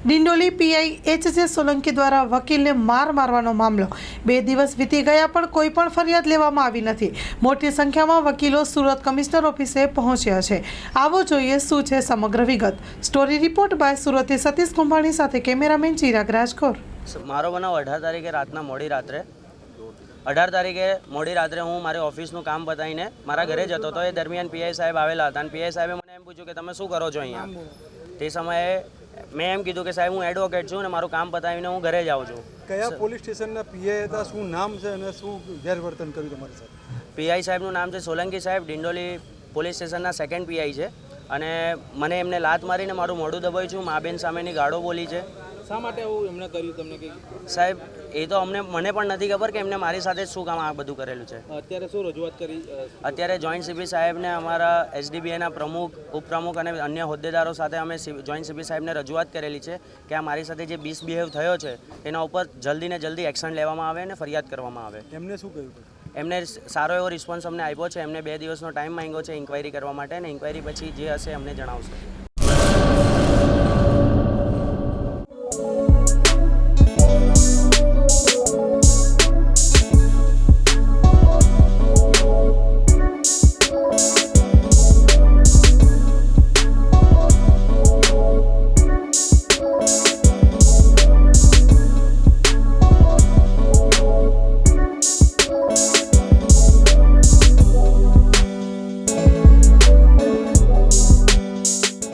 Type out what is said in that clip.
Dindoli PI એચ.જે. Solanki દ્વારા વકીલને માર મારવાનો મામલો 2 દિવસ વીતી ગયા પણ કોઈ પણ ફરિયાદ લેવામાં આવી નથી. મોટી સંખ્યામાં વકીલો સુરત કમિશનર ઓફિસે પહોંચ્યા છે. આવો જોઈએ શું છે સમગ્ર વિગત. સ્ટોરી રિપોર્ટ બાય સુરતથી સતીશ કુંભાણી સાથે કેમેરામેન ચિરાગ રાજકોર. મારો બનાવ 18 તારીખે રાતના મોડી રાત્રે 18 તારીખે મોડી રાત્રે હું મારી ઓફિસનું કામ પતાવીને મારા ઘરે જતો હતો. એ દરમિયાન પીઆઈ સાહેબ આવેલા હતા અને પીઆઈ સાહેબે મને એમ પૂછ્યું કે તમે શું કરો છો અહીંયા. તે સમયે મેં એમ કીધું કે સાહેબ હું એડવોકેટ છું અને મારું કામ પતાવીને હું ઘરે જાઉં છું. કયા પોલીસ સ્ટેશનના પીઆઈ હતા, શું નામ છે અને શું ગેરવર્તન કર્યું તમારી સાથે? પીઆઈ સાહેબનું નામ છે સોલંકી સાહેબ. ડિંડોલી પોલીસ સ્ટેશનના સેકન્ડ પીઆઈ છે અને મને એમને લાત મારીને મારું મોઢું દબાવ્યું છું. મા બેન સામેની ગાળો બોલી છે. શા માટે આવું એમણે કર્યું તમને કે સાહેબ એ તો મને પણ નથી ખબર કે એમને મારી સાથે શું કામ આ બધું કરેલું છે. અત્યારે શું રજૂઆત કરી? અત્યારે જોઈન્ટ સીપી સાહેબને અમારા એસડીબીઆઈના પ્રમુખ, ઉપપ્રમુખ અને અન્ય હોદ્દેદારો સાથે અમે જોઈન્ટ સીપી સાહેબને રજૂઆત કરેલી છે કે આ મારી સાથે જે મિસબિહેવ થયો છે એના ઉપર જલ્દીને જલ્દી એક્શન લેવામાં આવે અને ફરિયાદ કરવામાં આવે. એમને શું કહ્યું? એમને સારો એવો રિસ્પોન્સ અમને આપ્યો છે. એમને 2 દિવસનો ટાઈમ માંગ્યો છે ઇન્ક્વાયરી કરવા માટે અને ઇન્ક્વાયરી પછી જે હશે અમને જણાવશે.